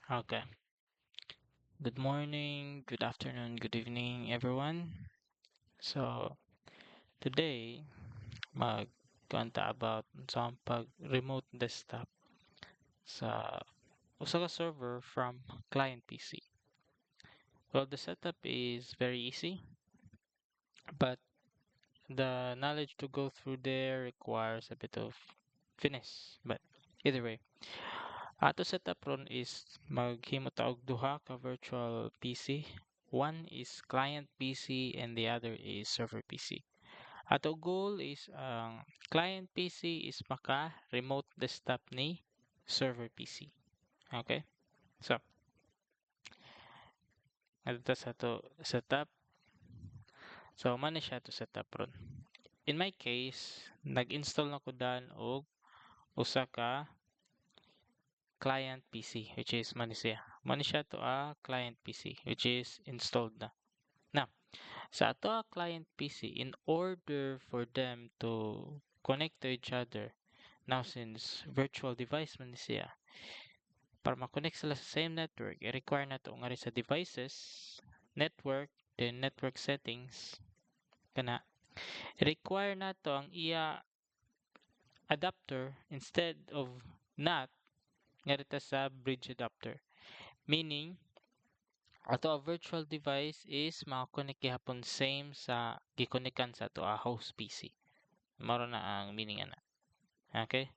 Okay. Good morning, good afternoon, good evening, everyone. So, today, magkanta about sa pag-remote desktop sa usa ka server from client PC. Well, the setup is very easy, but the knowledge to go through there requires a bit of finesse. But either way, ato setup ron is maghimo ta og duha ka virtual PC. One is client PC and the other is server PC. Ato goal is ang client PC is maka remote desktop ni server PC. Okay? So, adto sa to setup. So, man siya to setup ron. In my case, nag-install na ko dan og usa ka client PC which is man siya. Man siya to a client PC which is installed na. Now, sa ato a client PC, in order for them to connect to each other, now since virtual device man siya, para ma-connect sila sa same network, i-require na to nga rin sa devices, network, then network settings, kana. I-require na to ang iya adapter instead of NAT nga rita sa bridge adapter. Meaning, ato a virtual device is makakonect gihapon same sa gikonekan sa ato a host PC. Maro na ang meaning ana. Okay?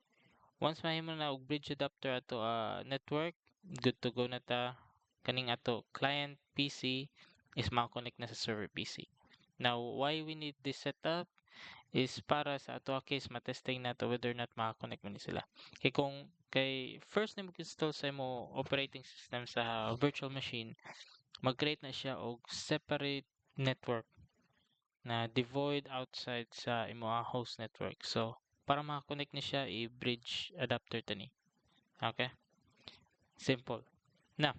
Once mahimo na og bridge adapter ato a network, good to go na ta. Kaning ato client PC is makakonect na sa server PC. Now, why we need this setup is para sa ato a case matesting nato whether or not makakonect man ni sila. Kay first na mag-install sa imo operating system sa virtual machine, mag-create na siya og separate network na devoid outside sa imo host network. So, para makakonect ni siya, i-bridge adapter tani. Okay? Simple. Now,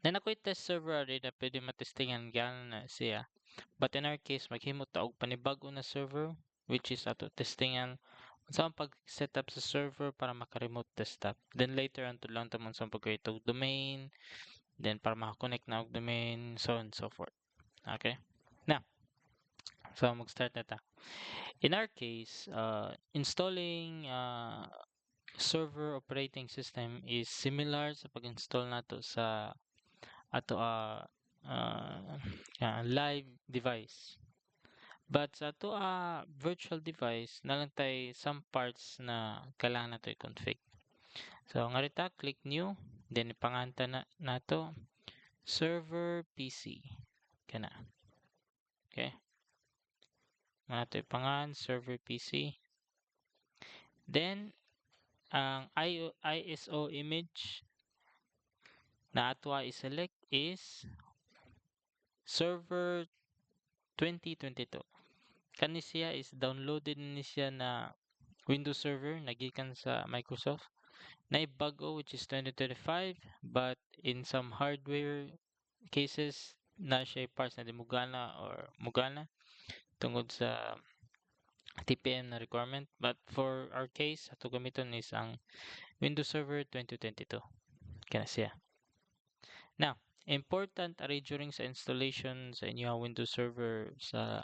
na ako'y test server rin na pwede matestingan gano'n na siya. But in our case, maghimo ta og panibago na server which is ato testingan sa pag-setup sa server para maka-remote desktop. Then later on to lang ta man sa pag-create og domain, then para maka-connect na og domain, so on and so forth. Okay? Now, so mag-start na ta. In our case, installing server operating system is similar sa pag-install nato sa ato live device. But sa ato virtual device, nalang tay some parts na kailangan nato i-config. So, nga rita, click new, then ipanganta na nato server PC. Kana. Okay? Nato ipangan server PC. Then, ang ISO image na ato i-select is server 2022. Kani siya is downloaded ni siya na Windows Server nagikan sa Microsoft. Naibago which is 2025 but in some hardware cases na siya parts na di mugana or mugana tungod sa TPM na requirement. But for our case, ato gamiton is ang Windows Server 2022. Kana siya. Now, important ari during sa installation sa inyong Windows Server sa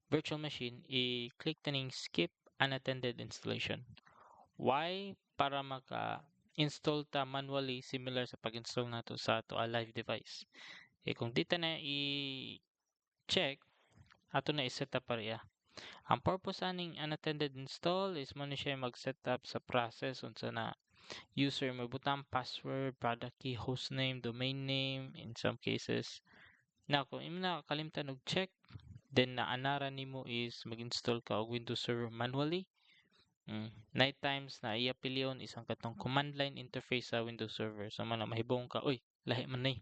virtual machine, i-click taning skip unattended installation. Why? Para maka-install ta manually similar sa pag-install nato sa ato a live device. Kung di ta na i-check, ato na i-set up pareha. Ang purpose aning unattended install is mo na siya mag-setup sa process unsa na user mo butang password, product key, hostname, domain name in some cases. Now, kung imo na kalimtan og check, then naanara nimo is mag-install ka og Windows Server manually. Night times na iya piliyon isang katong command line interface sa Windows Server. So man mahibong ka, uy, lahi man ni.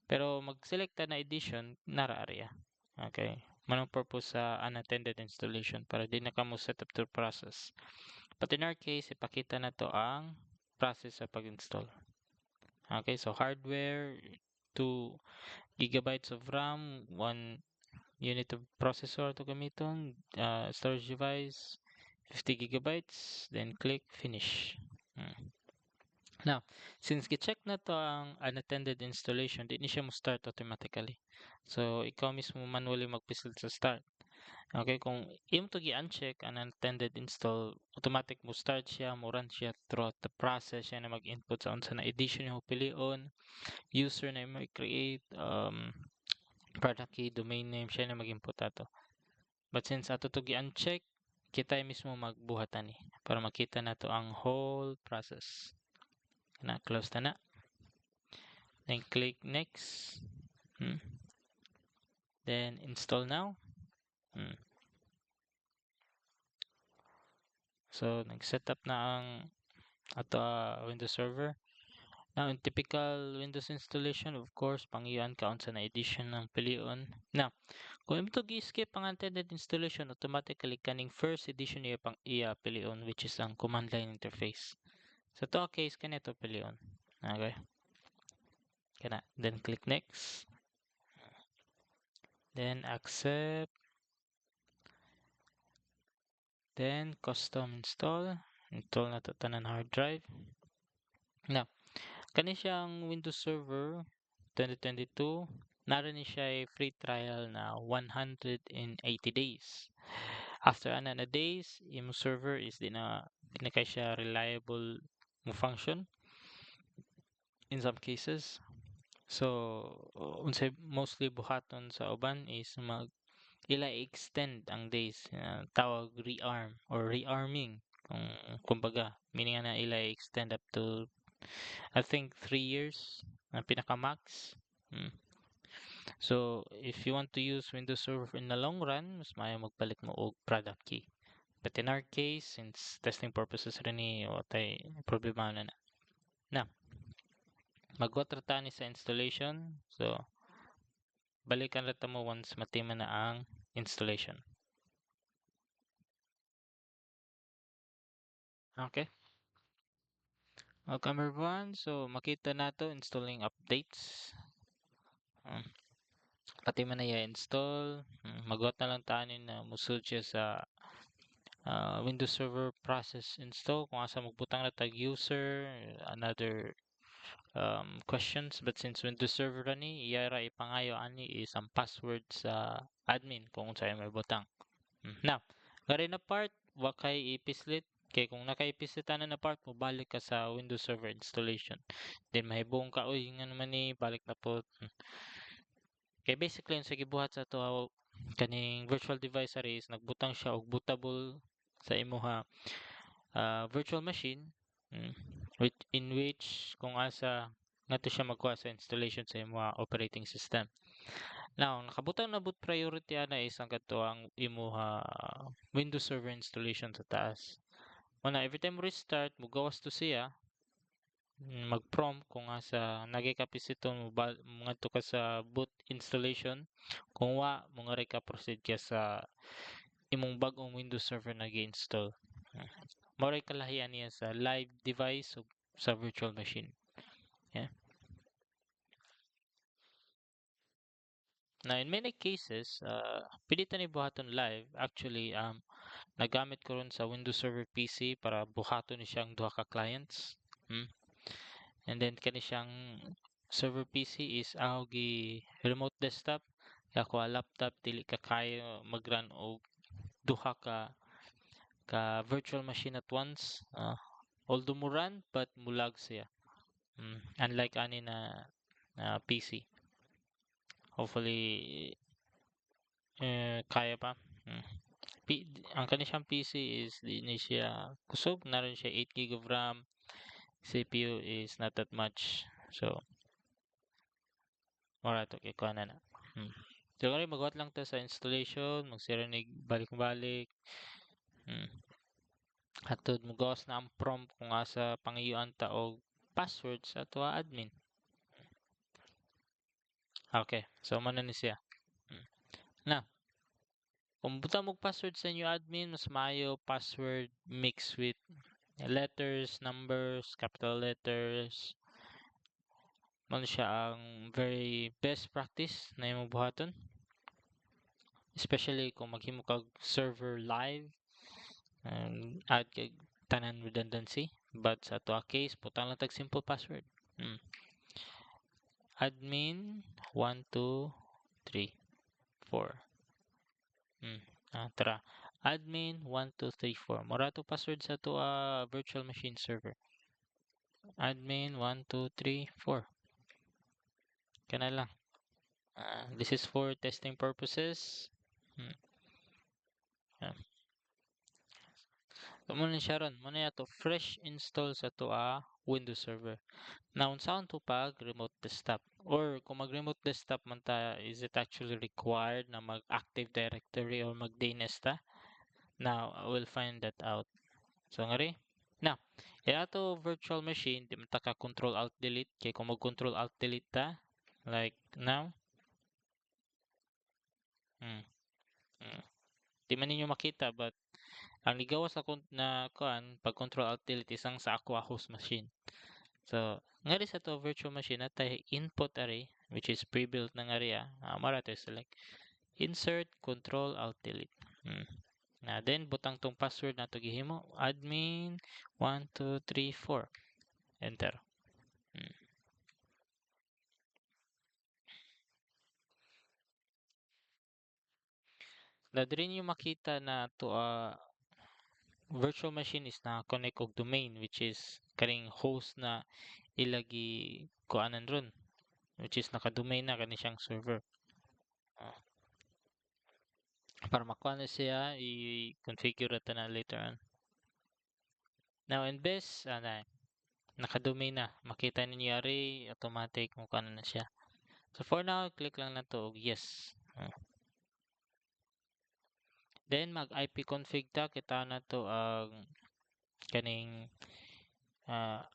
Pero mag-select ta na edition nara area. Okay. Manong purpose sa unattended installation para di na ka mo set up to process. But in our case, ipakita na to ang process sa pag-install. Okay, so hardware, 2 gigabytes of RAM, 1 unit of processor to gamiton, storage device, 50 gigabytes, then click finish. Now, since gi-check na to ang unattended installation, di ni siya mo start automatically. So, ikaw mismo manually magpisil sa start. Okay, kung imo to gi-uncheck ang unattended install, automatic mo start siya, mo run siya throughout the process, siya na mag-input sa unsa na edition yung pilion, user na mo i-create, product key, domain name, siya na mag-input ato. But since ato to gi-uncheck, kita mismo magbuhat ani para makita nato ang whole process. Na close na na. Then click next. Then install now. So nag-setup na ang ato Windows Server. Now, in typical Windows installation, of course, pangiyan ka unsa na edition ng pilion. Now, kung imo to gi-skip ang unattended installation, automatically kaning first edition iya pang iya pilion, which is ang command line interface. So to case kanito pilion. Okay. Kana. Then click next. Then accept. Then custom install. Install na to tanan hard drive. Now, kani siyang Windows Server 2022. Naroon ni siya ay free trial na 180 days. After ana na days, imo server is di na kay siya reliable mo function in some cases. So, unsay mostly buhaton sa uban is mag ila extend ang days, tawag rearm or rearming kung kumbaga, meaning na ila extend up to I think 3 years na pinaka max. So, if you want to use Windows Server in the long run, mas maayo magpalit mo og product key. But in our case, since testing purposes rin ni watay problema na na. Now, magwatra ta ni sa installation. So, balikan rata mo once matima na ang installation. Okay. Welcome everyone. So, makita nato installing updates. Pati man na i-install. Magwat na lang tayo na musud siya sa Windows Server process install. Kung asa magbutang na tag user, another questions. But since Windows Server ni, iyara ipangayo ani is ang password sa admin kung sa'yo may butang. Now, gari na part, wakay ipislit. Kaya kung nakaipislitan na part mo, balik ka sa Windows Server installation. Then mahibong ka, uy, nga naman ni, balik na po. Kaya basically, yung sa gibuhat sa to kaning virtual device is nagbutang siya og bootable sa imuha virtual machine in which kung asa nato siya magkuha sa installation sa imuha operating system. Now, nakabutang na boot priority ana is ang kadto ang imuha Windows Server installation sa taas. Una, every time restart, mugawas to siya, mag-prompt kung asa nagay kapisiton mo ngadto ka sa boot installation. Kung wa, mo nga ka proceed ka sa imong bag-ong Windows Server na gi-install. Mao'y kalahian niya sa live device o sa virtual machine. Yeah. Now, in many cases, pilitan ni buhaton live. Actually, nagamit ko ron sa Windows Server PC para buhaton ni siyang duha ka clients. And then kani siyang server PC is ako gi remote desktop. Ako laptop dili ka kayo mag-run og duha ka virtual machine at once. Although mo run but mulag siya. Unlike ani na PC. Hopefully kaya pa. Ang kaniyang PC is di ni siya kusog, naroon siya 8 GB of RAM. CPU is not that much. So alright, okay, kuha na na. So kani magwat lang ta sa installation, magsirinig balik-balik. Hatod mo gawas na ang prompt kung asa pangiyuan ta og password sa ato admin. Okay, so man ni siya. Na, kung buta mo password sa inyo admin, mas maayo password mix with letters, numbers, capital letters. Man siya ang very best practice na imong buhaton. Especially kung maghimo kag server live and add kag tanan redundancy But sa ato case, putang lang tag simple password. Admin 1 2 3 4. Tara. Admin 1 2 3 4. Mura to password sa to virtual machine server. Admin 1 2 3 4. Kana lang. This is for testing purposes. Hmm. Yeah. So, muna siya ron. Muna to fresh install sa to Windows Server. Now, unsaon to pag remote desktop? Or kung mag-remote desktop man ta, is it actually required na mag-Active Directory or mag-DNS ta? Now, I will find that out. So, ngari. Now, ato virtual machine, di man ta ka Control Alt Delete. Kaya kung mag-Control Alt Delete ta, like now, hmm, hmm. Di man ninyo makita, but ang ligawas sa na kuan pag control alt delete isang sa aqua host machine. So, ngari sa to virtual machine natay input array which is pre-built na ngari mara to select insert control alt delete. Na then butang tong password nato gihimo admin 1 2 3 4 enter. Na diri niyo makita na to virtual machine is na connect og domain which is kaning host na ilagi kuanan ron which is naka-domain na kani siyang server. Ah, para makuha na siya, i-configure ito na later on. Now, in best, naka-domain na. Makita ninyo array, automatic, mukha na siya. So, for now, click lang na to yes. Then, mag-IP config ta. Kita na to ang kaning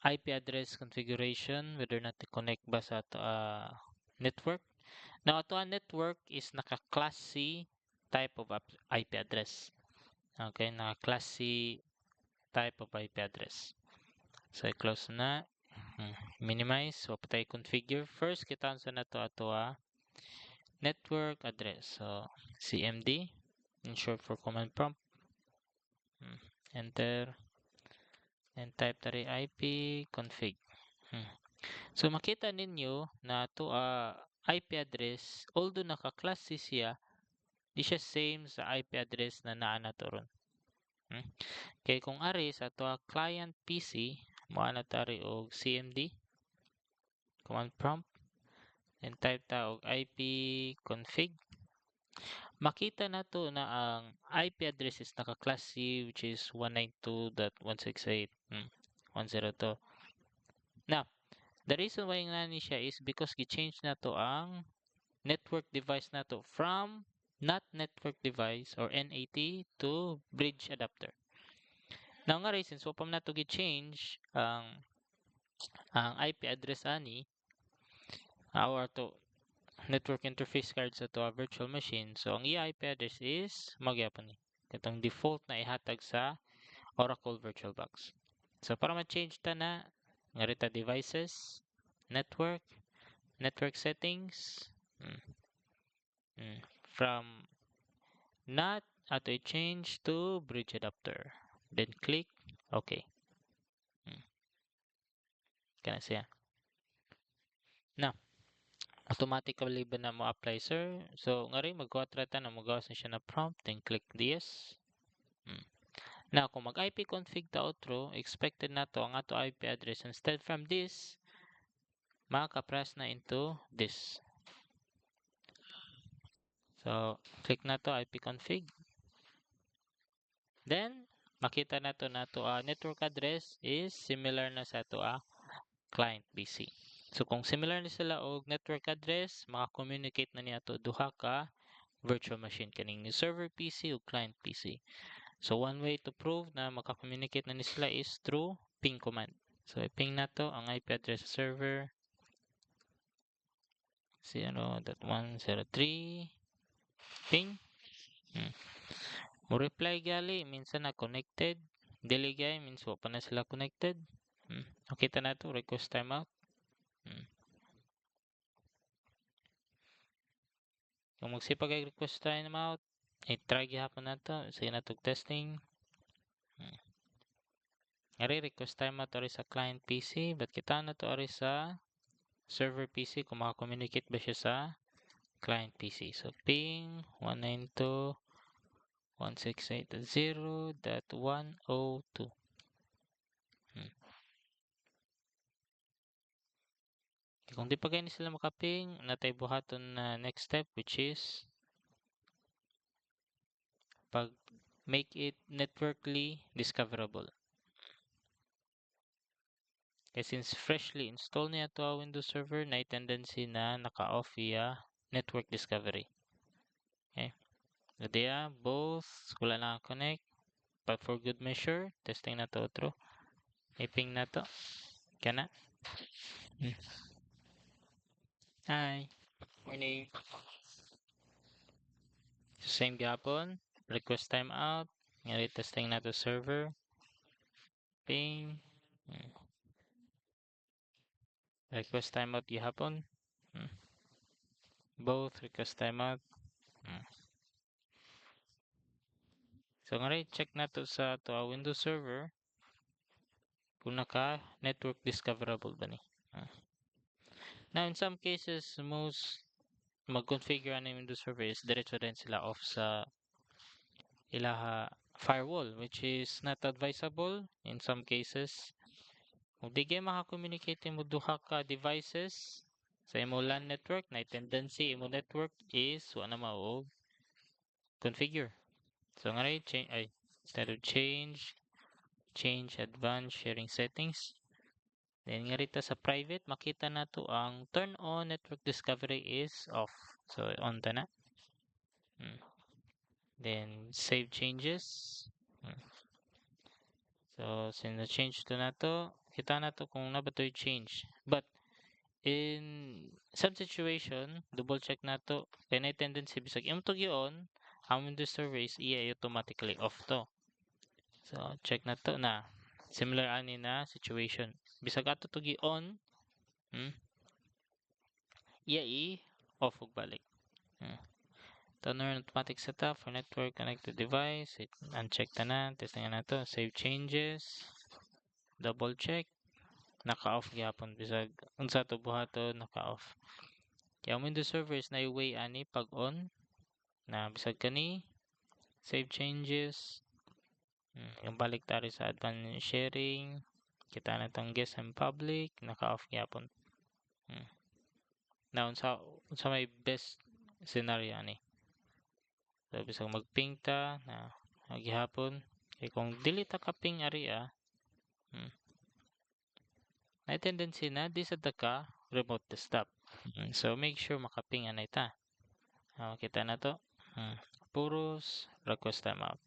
IP address configuration, whether na to connect ba sa to, network. Now, ito network is naka-class C type of IP address. Okay, naka-class C type of IP address. So, i-close na. Minimize. So, patay configure. First, kita sa na to ato network address. So, CMD. In short for command prompt. Enter. And type tari IP config. So, makita ninyo na to IP address, although naka-class siya, di siya same sa IP address na naa na to ron. Kaya kung ari sa to client PC, moana tari og CMD command prompt and type ta og IP config. Makita na to na ang IP address is naka-class C which is 192.168.102. Now, the reason why nga ni siya is because gi-change na to ang network device na to from not network device or NAT to bridge adapter. Now nga reason so pam na to gi-change ang IP address ani or to network interface card sa to virtual machine. So ang IP address is magyapon ni katong default na ihatag sa Oracle VirtualBox. So para ma-change ta na ngarita devices, network, network settings, from not ato i-change to bridge adapter. Then click OK. Kana siya. Now, automatically ba na mo apply sir? So, nga rin magkuwatrata na magawas na siya na prompt. Then click this. Now, kung mag-IP config ta outro, expected na to ang ato IP address. Instead from this, maka-press na into this. So, click na to IP config. Then, makita na to network address is similar na sa to client PC. So, kung similar na sila og network address, maka-communicate na niya to duha ka virtual machine kaning ni server PC o client PC. So, one way to prove na maka-communicate na ni sila is through ping command. So, i-ping na to ang IP address sa server 0.103 ping. Mo reply gali minsan na connected, dili gay means wa pa na sila connected. Nakita na to request timeout. Kung magsipag ay request timeout, i-try gihapon na to. Sige na to testing. Ari request time to ari sa client PC, but kita na to ari sa server PC kung maka-communicate ba siya sa client PC. So ping 192.168.0.102. Kung di pa kayo sila makaping, natay buhaton na next step, which is pag make it networkly discoverable. Kaya since freshly install niya to a Windows Server, na tendency na naka-off via network discovery. Okay. So there, both wala na connect, but for good measure, testing na to true. Iping na to. Kaya na. Hi. Morning. So same gapon. Request timeout. Ngari testing na to server. Ping. Request timeout gihapon. Both request timeout. So ngari check na to sa to a Windows Server kung naka network discoverable ba ni. Now in some cases, most mag-configure na Windows Server is diretso din sila off sa ilaha firewall, which is not advisable in some cases. Kung di kayo maka-communicate mo duha ka devices sa imo LAN network, na tendency imo network is wala mao configure. So nga rin, instead of change advanced sharing settings. Then nga rito sa private, makita na to ang turn on network discovery is off. So on ta na. Then save changes. So since na change to na to, kita na to kung na ba to change. But in some situation, double check na to. Kaya na tendency bisag imo to gi-on, ang Windows Server is automatically off to. So check na to na. Similar ani na situation. Bisag ato to gi-on, off ug balik. Turn on automatic setup for network connected device. Uncheck na. Testing na to. Save changes. Double check. Naka-off gyapon bisag unsa to buhaton naka-off. Kaya ang Windows Server is na way ani pag on na bisag kani save changes. Yung balik tari sa advanced sharing. Kita na tong guest and public naka-off gyapon. Na unsa may best scenario ani. So bisag mag-ping ta na gihapon kay kung dili ta ka ping area na tendency na di sa ka remote desktop. So make sure makaping anay ta. Kita na to. Puros request timeout.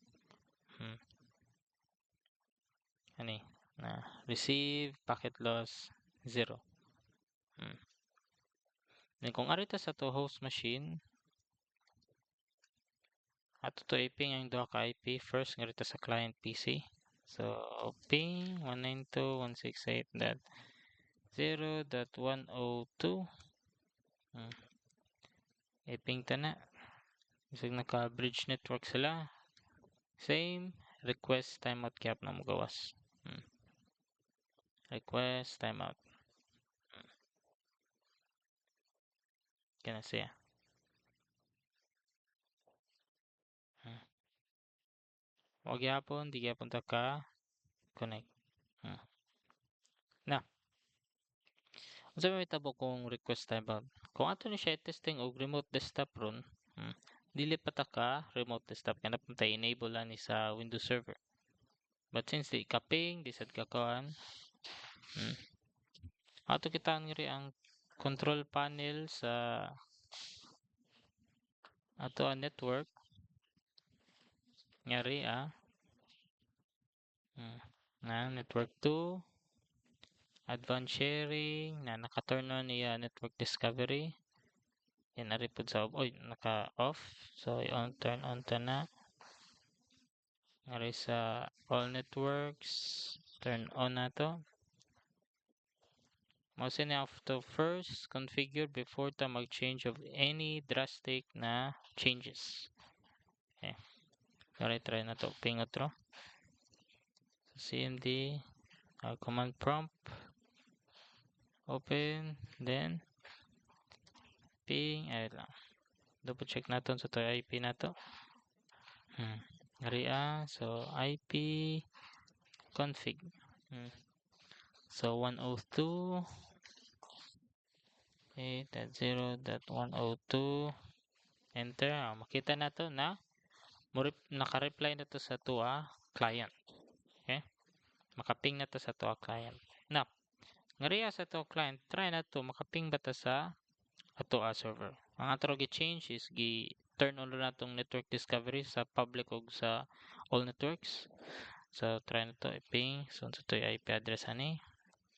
Ani na receive packet loss 0. Then kung arita sa to host machine, ato to iping ang duha ka IP first ngarita sa client PC. So ping 192.168.0.102. Iping ta na. Bisag naka-bridge network sila. Same request timeout cap na mo gawas. Request timeout. Kana siya. Wag yapon, di yapon ta ka connect. Na. Unsa may tabo kung request timeout? Kung ato ni siya testing og remote desktop ron, dili pa ta ka remote desktop kana punta enable ani sa Windows Server. But since di kaping, di sad kakawan, ato kita ngiri ang control panel sa ato ang network ngari na network 2 advanced sharing na naka-turn on niya network discovery. Yan na po sa naka-off. So turn on ta na. Ngari sa all networks turn on na to. Must na to first configure before ta mag-change of any drastic na changes. Okay. Try na to. Ping otro. So, CMD. command prompt, open, then ping, ay lang. Double check natin sa to IP na to. So IP config. So 102.8.0.102, enter. Makita na to na naka-reply na to sa tuwa client. Okay? Makaping na to sa tuwa client. Now, ngariya sa tuwa client, try na to makaping ba ta sa tuwa server. Ang ato gi-change is turn on na tong network discovery sa public o sa all networks. So try na to i-ping. So ito yung IP address ani.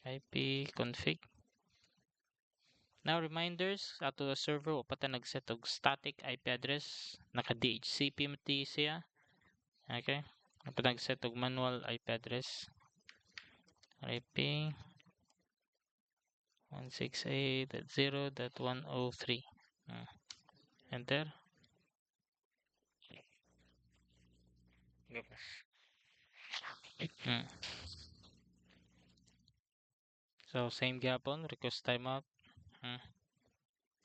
IP config. Now reminders ato sa server o pata nag-set og static IP address, naka DHCP mati siya. Okay? Pata nag-set og manual IP address. IP 168.0.103. Enter. So same gyapon, request timeout.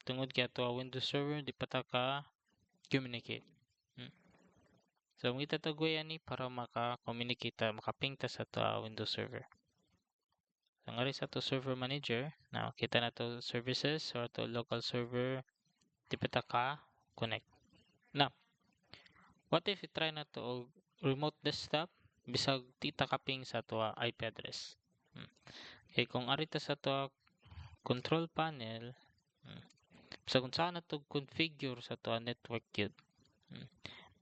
Tungod kaya to Windows Server di pa ta ka communicate. So mo itatagoy ani para maka-communicate, makaping ta sa to Windows Server. So ngari sa to server manager, now kita na to services or to local server di pa ta ka connect. Now, what if you try na to remote desktop bisag di ta kaping sa to IP address. Okay, kung ari ta sa to control panel, so kung saan na to configure sa to network yun,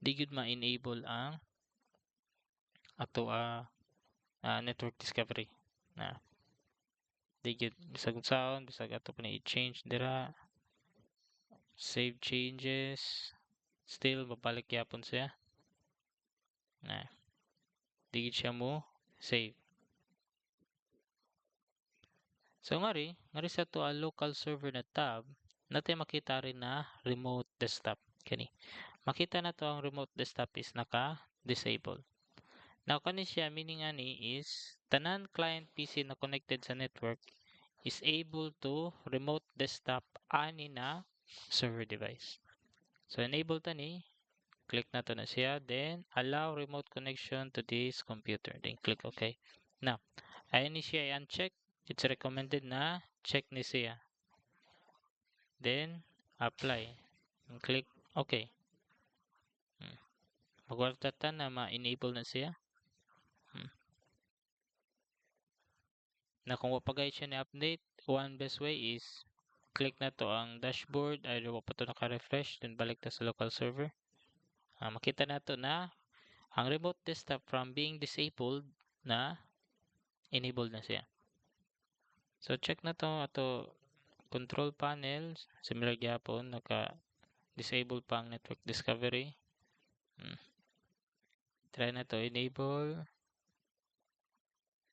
di gyud ma-enable ang ato network discovery na di gyud bisag kung saan bisag ato pa i-change dira, save changes, still babalik yapon siya na di gyud siya mo save. So ngari sa to local server na tab, natay makita rin na remote desktop kani. Makita na to ang remote desktop is naka-disable. Now kani siya meaning ani is tanan client PC na connected sa network is able to remote desktop ani na server device. So enable tani, click na to na siya, then allow remote connection to this computer, then click OK. Now, ayan ni siya i-uncheck. It's recommended na check ni siya. Then apply. And click OK. Magwartatan na ma-enable na siya. Na kung wapagay siya ni update, one best way is click na to ang dashboard, either wa pa to naka-refresh, then balik ta sa local server. Makita na to na ang remote desktop from being disabled na enabled na siya. So check na to ato control panel, similar gyapon naka-disable pa ang network discovery. Try na to enable,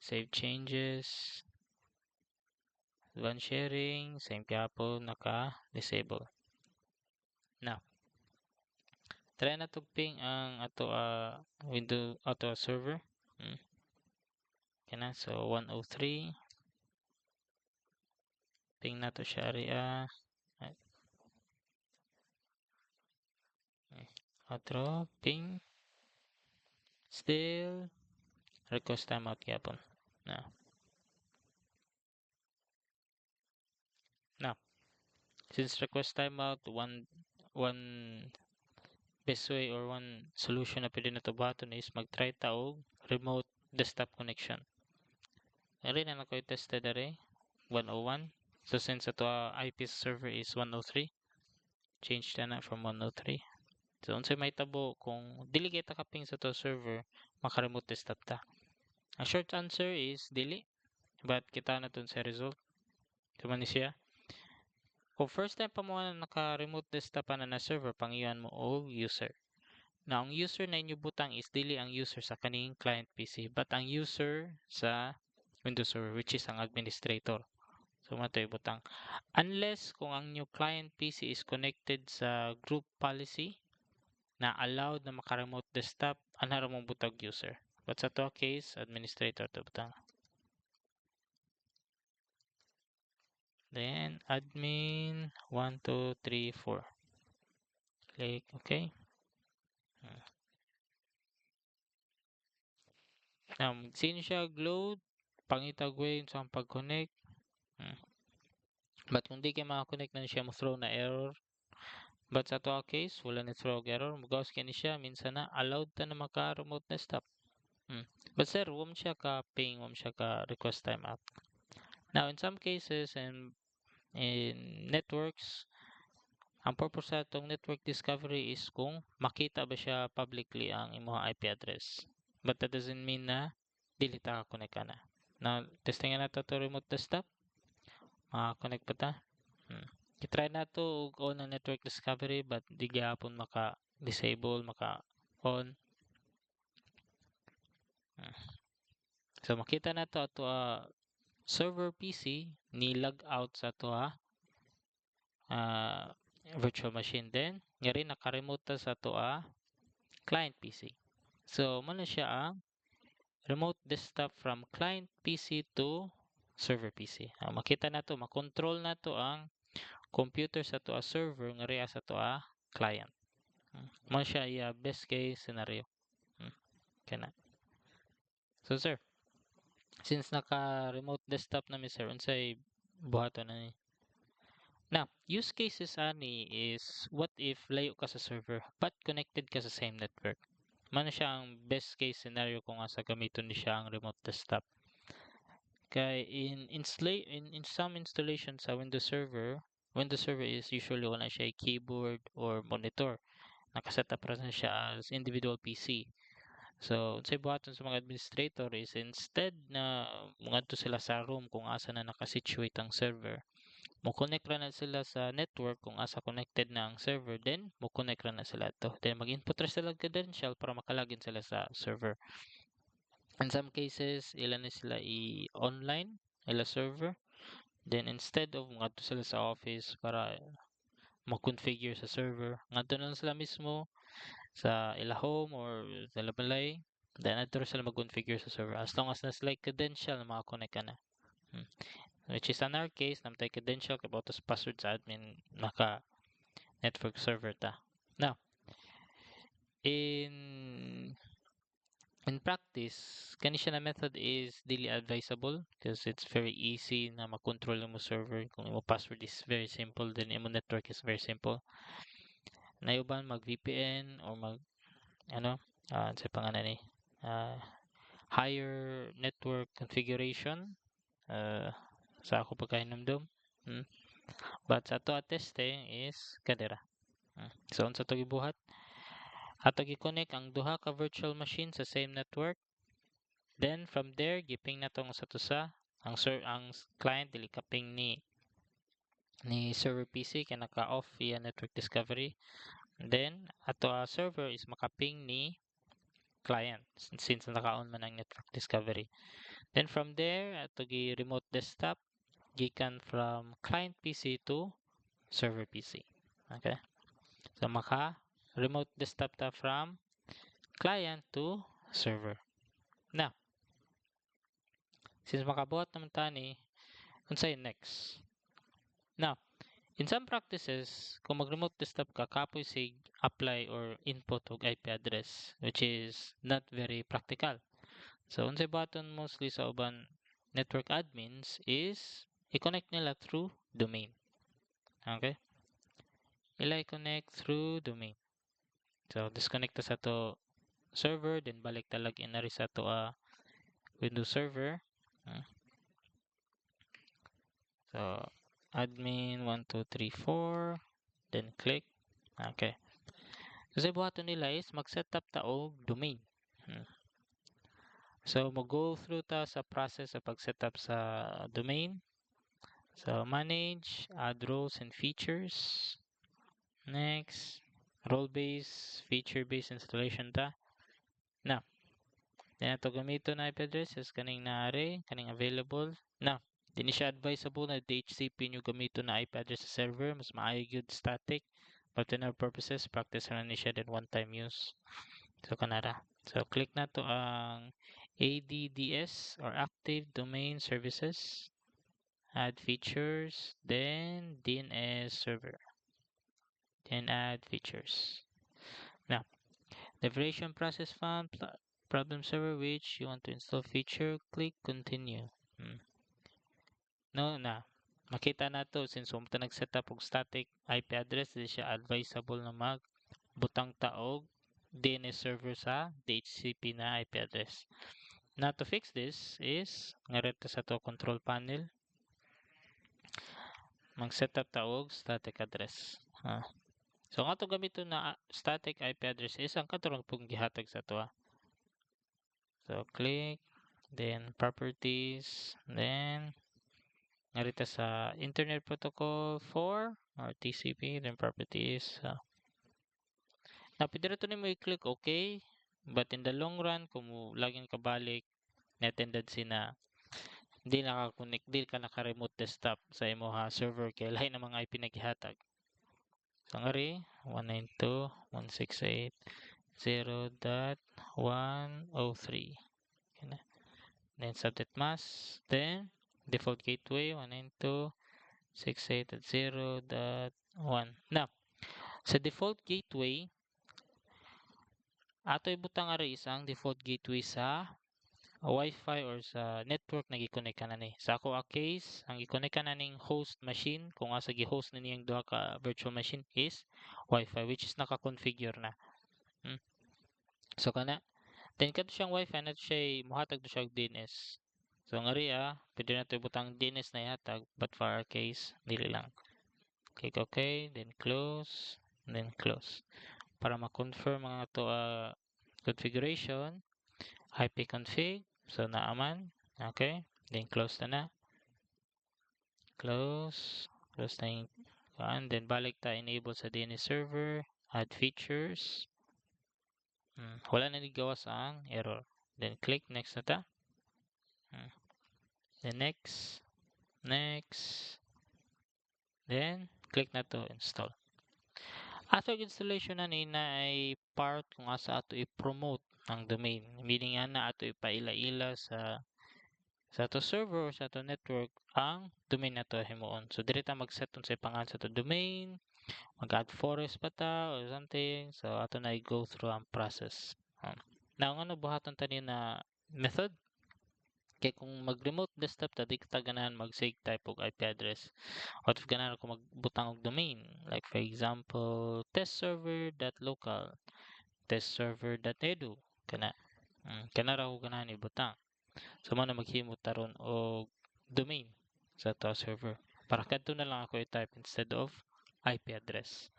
save changes, advanced sharing, same gyapon naka-disable. Now, try na to ping ang ato window ato server. Kana so 103. Ping na to siya area. Outro ping. Still request timeout gyapon. Now, since request timeout, one best way or one solution na pwede na to baton is mag-try ta og remote desktop connection. Ari na ko i-tested dere 101. So since ato IP server is 103, change na from 103. So unsay may tabo kung dili kay ta kaping sa to server, maka-remote desktop ta. Ang short answer is dili, but kita na tun sa result. Tuma ni siya. Kung first time pa mo naka-remote desktop na server, pangiyan mo og user. Now, ang user na inyo butang is dili ang user sa kaning client PC, but ang user sa Windows Server, which is ang administrator. So, matoy butang. Unless kung ang new client PC is connected sa group policy na allowed na maka-remote desktop, anara mong butang user. But sa to case, administrator to butang. Then admin 1, 2, 3, 4. Click OK. Sino siya load, pangitag way sa pag-connect. But kung di kayo makakonect na siya mo throw na error. But sa to case, wala ni throw error. Magawas kini siya, minsan na allowed ta na maka-remote desktop. But sir, wam siya ka ping, wam siya ka request timeout. Now, in some cases, and in networks, ang purpose sa itong network discovery is kung makita ba siya publicly ang imong IP address. But that doesn't mean na dili ta ka connect ka na. Now, testingan na to remote desktop. Maka-connect pa ta. I-try na to og on ang network discovery but di gyapon maka-disable, maka-on. So, makita na to ato server PC ni log out sa to virtual machine din. Nga rin naka-remote ta sa to client PC. So, muna siya ang remote desktop from client PC to server PC. Makita na to, makontrol na to ang computer sa to server nga rin sa to client. Muna siya best case scenario. Kana. So, sir, since naka-remote desktop na mi sir, unsay buhaton na ni? Now, use cases ani is what if layo ka sa server but connected ka sa same network. Mano siya ang best case scenario kung asa gamiton ni siya ang remote desktop. Kay in some installations sa Windows Server is usually wala siya keyboard or monitor. Nakaset up ra siya as individual PC. So, unsay buhaton sa mga administrator is instead na ngadto sila sa room kung asa na nakasituate ang server, mo-connect ra na sila sa network kung asa connected na ang server, then mo-connect ra na sila to. Then mag-input ra sila credential para makalagin sila sa server. In some cases, ilan na sila i-online, ila server. Then instead of ngadto sila sa office para mag-configure sa server, ngadto na lang sila mismo sa ila home or sa balay. Then adto sila mag-configure sa server. As long as na sila credential, makakonect ka na. Which is in our case, namtay credential kay botos password sa admin naka network server ta. Now, in practice, kani siya na method is dili advisable because it's very easy na makontrol mo server. Kung imo password is very simple, then imo network is very simple. Nayuban mag VPN or mag sa pangalan ni higher network configuration sa ako pagkahinumdum. But sa ato testing is kadira. So unsa to gibuhat? Ato gi-connect ang duha ka virtual machine sa same network. Then from there giping na tong sa tusa ang client dili kaping ni server PC kay naka-off via network discovery. Then ato server is makaping ni client since naka-on man ang network discovery. Then from there ato gi remote desktop gikan from client PC to server PC. Okay? So maka remote desktop ta from client to server. Now, since makabuhat naman tani, unsay next? Now, in some practices, kung mag-remote desktop ka, kapoy sig apply or input og IP address, which is not very practical. So, unsay button mostly sa uban network admins is i-connect nila through domain. Okay? Ila i-connect through domain. So, disconnect ta sa to server, then balik talag in na sa to Windows Server. So, admin 1, 2, 3, 4, then click. Okay. So, sa buhaton nila is mag-setup ta og domain. So, mag-go through ta sa process sa pag-setup sa domain. So, manage, add roles and features. Next, role-based, feature-based installation ta. Now, then ito gamito na IP address is kaning naari, kaning available. Now, di ni siya advisable na DHCP nyo gamito na IP address sa server. Mas maayo good static. But in our purposes, practice na ni siya din one-time use. So, kanara. So, click na to ang ADDS or Active Domain Services. add features, then DNS server, then add features. Now, the version process found problem server which you want to install feature, click continue. No na. Makita na to since umta nag-setup og static IP address, di siya advisable na butang taog DNS server sa DHCP na IP address. Now to fix this is ngarita sa to control panel mag-setup taog static address. So nga to gamiton na static IP address is ang katurang pong gihatag sa to. So click, then properties, then ngarita sa Internet Protocol 4 or TCP, then properties. Now, pwede rin mo i-click OK, but in the long run, kung laging kabalik, na-tendency na hindi nakakonect, di ka naka-remote desktop sa imo ha server kay lahi na mga IP naghihatag. So, ngari, 192.168.0.103. Then, subnet mask, then, default gateway, 192.168.0.1. Now, sa default gateway, ato ibutang ari isang default gateway sa Wi-Fi or sa network na gi-connect ka na ni. Sa ako a case, ang gi-connect ka na ning host machine, kung asa gi-host na niyang duha ka virtual machine is Wi-Fi which is naka-configure na. So kana, then kato siyang Wi-Fi na siya muhatag to siya og DNS. So ngari pwede na to ibutang DNS na ihatag, but for our case, dili lang. Click OK, then close, then close. Para ma-confirm mga to configuration, ipconfig, so naaman, okay, then close na. Close na yung then balik ta enable sa DNS server, add features. Wala na gawas ang error. Then click next na ta. Then next, then click na to install. After installation na ay part kung asa ato i-promote ang domain. Meaning na ato ipaila-ila sa to server or sa to network ang domain na to himuon. So direta mag-set sa pangalan sa to domain, mag-add forest pa ta or something. So ato na i-go through ang process. Now ano buhaton tani na method? Kay kung mag-remote desktop ta di ka ganahan mag-sig type og IP address. What if ganahan ko magbutang og domain? Like for example, testserver.local, testserver.edu kana. Kana ra ko ganahan ibutang. So man na maghimo taron og domain sa to server. Para kadto na lang ako i-type instead of IP address.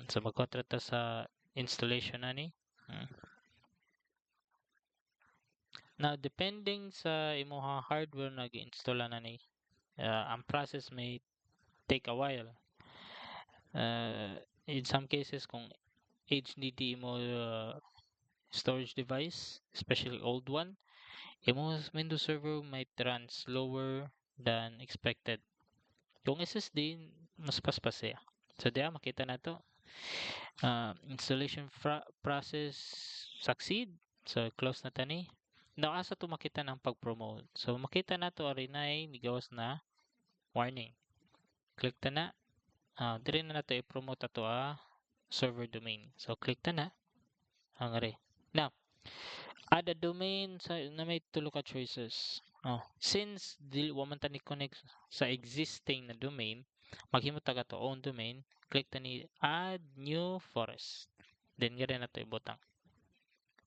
So magkontrata sa installation na ni. Now, depending sa imong hardware na gi-install na ni, ang process may take a while. In some cases, kung HDD mo storage device, especially old one, imong Windows Server might run slower than expected. Yung SSD, mas paspas siya. So, diya, makita na to. Installation process succeed. So, close na tani. Now, asa to makita ng pag-promote. So, makita na to arinay nigawas na warning. Click ta na. Dire na to i-promote ato server domain. So, click ta na. Angari. Now, add a domain na may tulo ka choices. Since wa man ta ni connect sa existing na domain, maghimo ta to own domain, click ta ni add new forest. Then gari na to ibutang.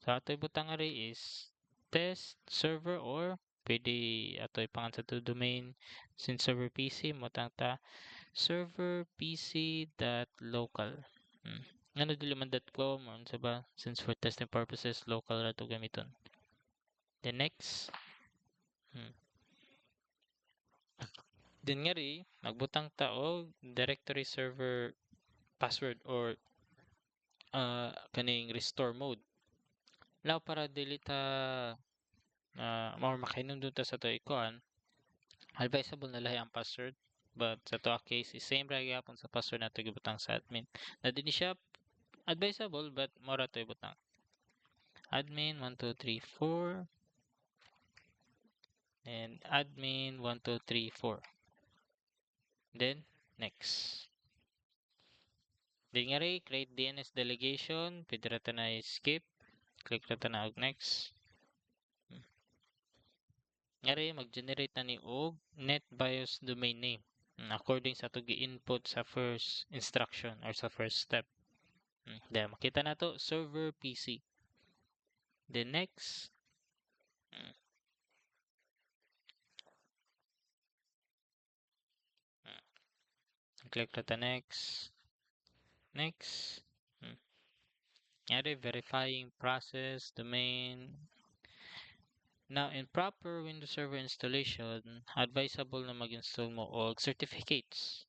So, ato ibutang ari is test server or pwede ato ipangan sa to domain since server PC mo ta server pc.local. Ano dili man .com or unsa ba since for testing purposes local ra to gamiton. Then next. Then ngari magbutang ta og directory server password or kaning restore mode. Now para dili ta makahinumdum ta sa to ikuan, advisable na lahi ang password. But sa to case, same ra gyapon sa password nato gibutang sa admin. Na dinhi siya advisable but mora to ibutang. Admin 1234 and admin 1234. then next. Then nga rin, create DNS delegation, pwede rata na skip, click rata na og next. Nga rin, mag-generate na ni og NetBIOS domain name according sa to gi-input sa first instruction or sa first step. Then makita na to, server PC. Then next, click rata next, next. Nga rin, verifying process, domain. Now, in proper Windows Server installation, advisable na mag-install mo og certificates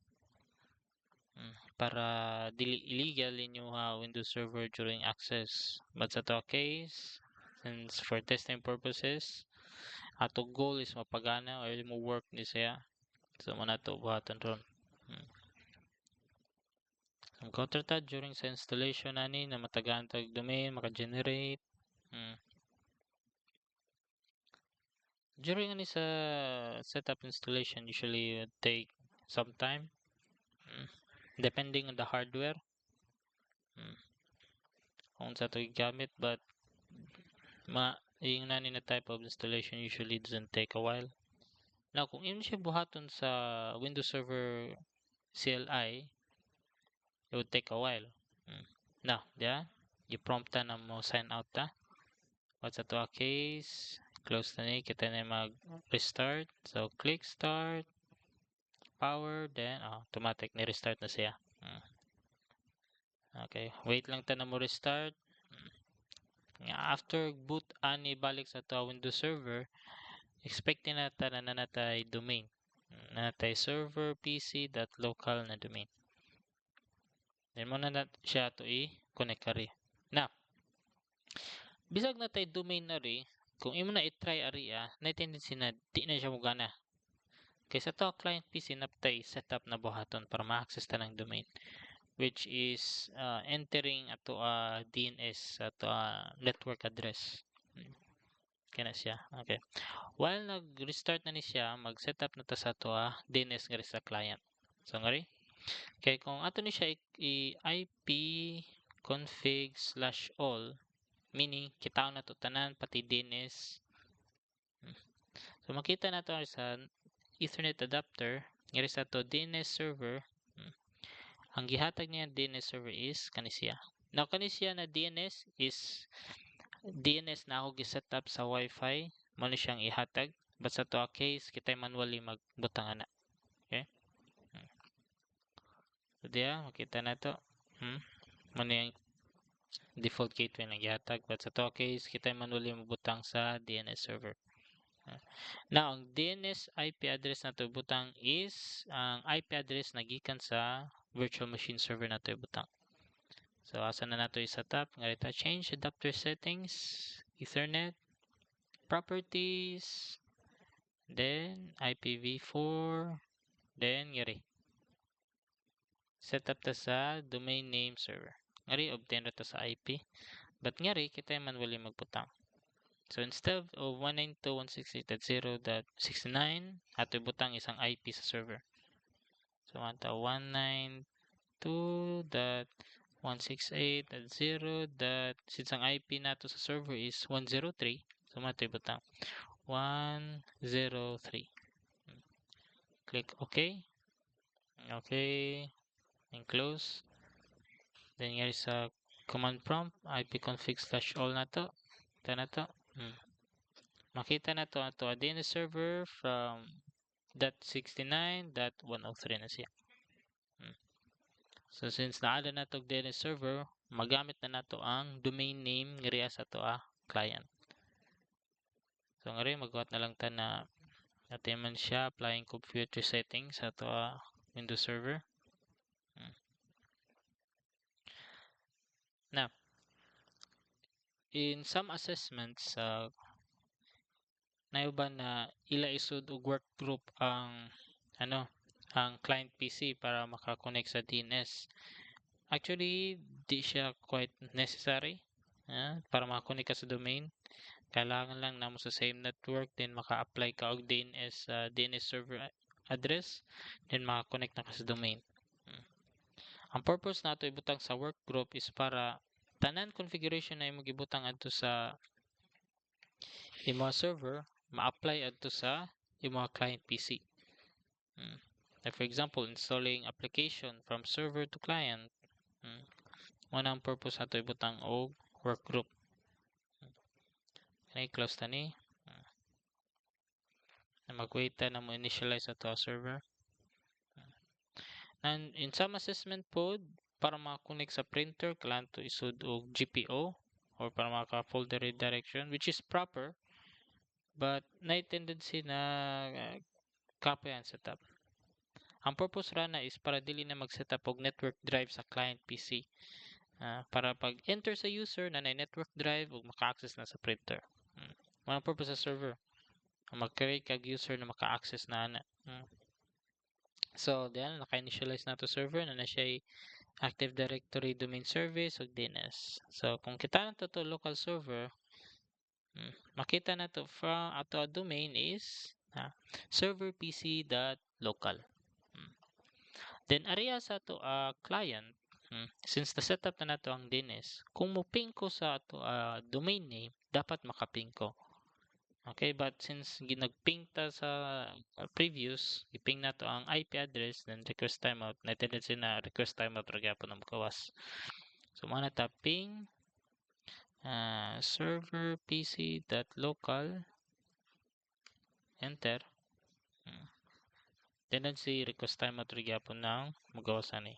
para dili illegal ninyo Windows Server during access. But sa to case, since for testing purposes, ato goal is mapagana or mo work ni siya. So, muna to buhaton ron. Ang counter tab during sa installation ani na matagaan tag domain, maka-generate. During ani sa setup installation, usually would take some time. Depending on the hardware. Kung sa to gamit, but yung nani na type of installation usually doesn't take a while. Now, kung yun siya buhaton sa Windows Server CLI, it would take a while. Now, yeah, you prompt na mo sign out ta. What's sa to case? Close na ni, kita na mag-restart. So, click start, power, then automatic ni restart na siya. Okay, wait lang ta na mo restart. After boot ani balik sa to Windows Server, expecting na ta na natay domain. Natay server pc.local na domain. Then mo na siya to i-connect kari. Now, bisag natay domain na ri, kung imo na i-try ari na tendency na di na siya mugana. Kaysa to client PC naptay setup na buhaton para ma-access ta ng domain, which is entering ato DNS ato network address. Kana siya. Okay. While nag-restart na ni siya, mag-setup na ta sa ato DNS nga sa client. So ngari. Okay, kung ato ni siya IP config/all, meaning kitaon na to tanan pati DNS. So makita na to sa Ethernet adapter nga sa to DNS server. Ang gihatag niya DNS server is kanisiya. Now kanisiya na DNS is DNS na ako gi-set up sa Wi-Fi, mo ni siyang ihatag. But sa to case, kita manually magbutang ana. Okay? So diya, makita na to. Mo ni yung default gateway na gihatag. But sa to case, kita manually magbutang sa DNS server. Now, ang DNS IP address na to butang is ang IP address na gikan sa virtual machine server na to butang. So, asa na nato i-set up? Nga change adapter settings, Ethernet, properties, then IPv4, then ngari. Set up ta sa domain name server. Ngari, obtain ra ta sa IP. But ngari, kita manually magputang. So, instead of 192.168.0.69, ato butang isang IP sa server. So, 192.168.0. Since ang IP nato sa server is 103, so ato butang 103. Click OK. Okay. And close. Then here is a command prompt ipconfig/all na to. Ito na to. Makita na to ato DNS server from .69.103 na siya. So since naala na to DNS server, magamit na nato ang domain name ngari sa to client. So ngari magbuhat na lang ta na natin man siya applying computer settings sa to Windows Server. Now, in some assessments, naiba na ila isud og work group ang ang client PC para makakonect sa DNS. Actually, di siya quite necessary para makakonect ka sa domain. Kailangan lang na mo sa same network, then maka-apply ka og DNS DNS server address, then maka-connect na ka sa domain. Ang purpose nato ibutang sa work group is para tanan configuration na imong gibutang adto sa imong server ma-apply adto sa imong client PC. Like for example, installing application from server to client. Mo na ang purpose nato ibutang og work group. Okay, close ta ni. Mag-wait ta na mo initialize ato ang server. And in some assessment pod, para makakonect sa printer, kailangan to isud og GPO or para maka-folder redirection, which is proper, but na tendency na copy ang setup. Ang purpose rana is para dili na mag-setup og network drive sa client PC. Para pag enter sa user na network drive ug maka-access na sa printer. Ang purpose sa server, mag-create kag user na maka-access na ana. So, then, naka-initialize na to server na siya Active Directory Domain Service o DNS. So, kung kita na to local server, makita na to from ato domain is server pc.local. Then, area sa ato client, since the setup na nato ang DNS, kung mo-ping ko sa ato domain name, dapat makaping ko. Okay, but since ginag-ping ta sa previous, iping na to ang IP address, then request timeout, na tendency na request timeout ragyapon ang kawas. So, mana ta ping server pc.local, enter. Tendency request timeout ragyapon ng magawas ani.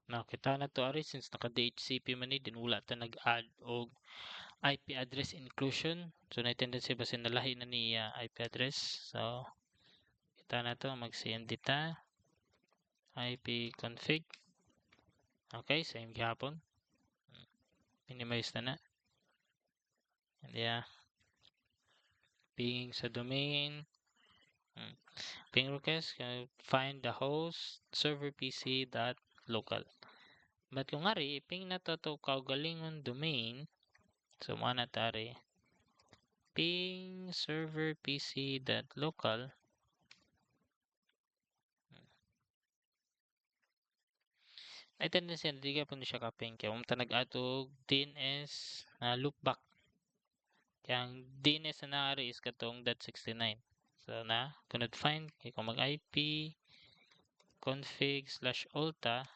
Now, kita na to ari since naka-DHCP man ni, din wala ta nag-add og IP address inclusion. So, na tendency ba sinalahi na ni IP address. So, kita na to, mag-cmd ta. IP config. Okay, same gihapon. Minimize na na. And pinging sa domain. Ping request, find the host server pc.local. But kung ngari, ping na to kaugalingon domain. So, mana tari. Ping server pc.local. Ay tendency na di ka po siya kaping kaya umta nag-atog DNS loopback. Kaya ang DNS na naari is katong .69. So na, cannot find kaya kung mag-IP config/ulta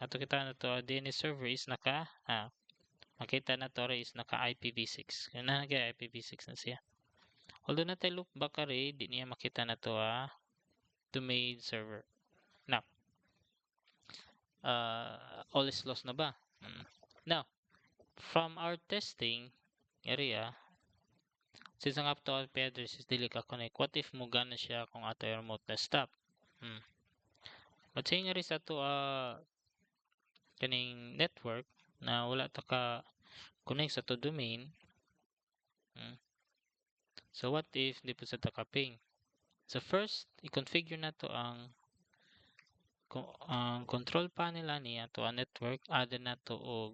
ato kita na to DNS server is makita na to is naka IPv6. Kaya na kaya IPv6 na siya. Although na tayo loopback kare, di niya makita na to domain server. Now, all is lost na ba? Now, from our testing area, since ang up to IP address is dili ka connect, what if mo gana siya kung ato yung remote desktop? But say nga rin sa to kaning network na wala ta ka connect sa to domain. So what if di po sa ta ka ping? So first, i-configure na to ang control panel ani ato ang network, add na to og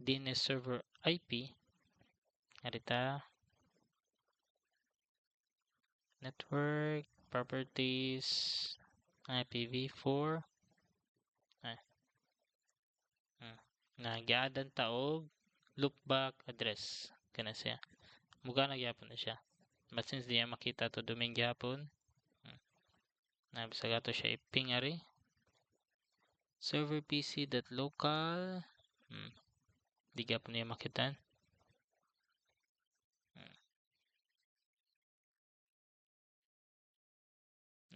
DNS server IP. Arita network properties IPv4 na giadan ta og loopback address kana siya muga na gyapon na siya but since di makita to domain gyapon na bisag ato siya iping ari server pc.local di gyapon niya makitan.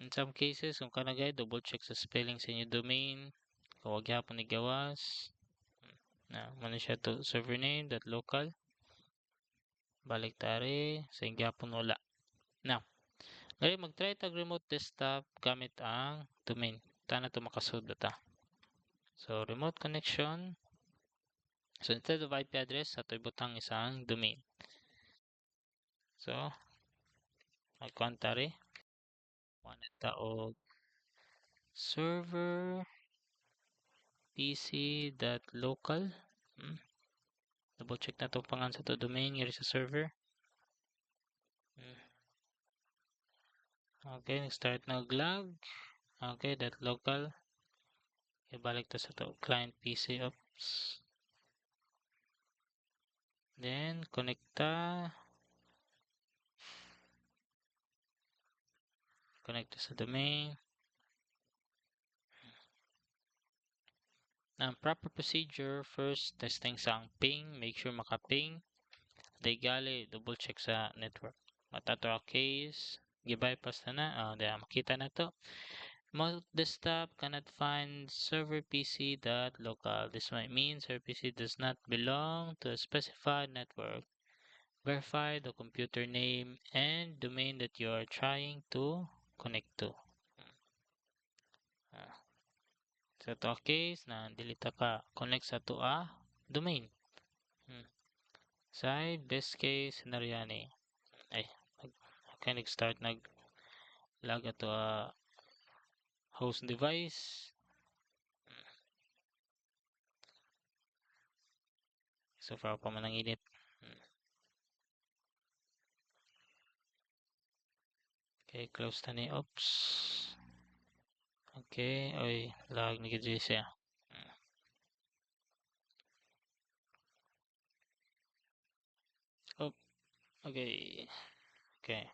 In some cases, kung kanagay, double check sa spelling sa inyo domain. Kung wag hapon ni gawas. Muna siya to server name.local. Balik tari. Sa inyo hapon wala. Now, ngayon mag-try tag remote desktop gamit ang domain. Tana to makasud ta. So, remote connection. So, instead of IP address, ato ibutang isang domain. So, mag-contari. Wanita og server pc.local. Double check na itong pangan sa to domain ngari sa server. Okay, nag-start nag-lag. Okay, that local. Ibalik to sa to client PC. Oops. Then, connecta. Connect to sa domain. Ang proper procedure, first, testing sa ang ping. Make sure maka-ping. Day gali, double check sa network. Matato ang case. Gi-bypass na na. Dahil makita na to. Most desktop cannot find server PC that local. This might mean server PC does not belong to a specified network. Verify the computer name and domain that you are trying to connect to. Sa to case na delete ka connect sa to a domain. Side best case scenario ni. Ay, okay, nag-start nag-log to a host device. So far pa man ang init. Okay, close na ni. Oops. Okay, oy, lag ni gid siya. Oh, okay. Okay.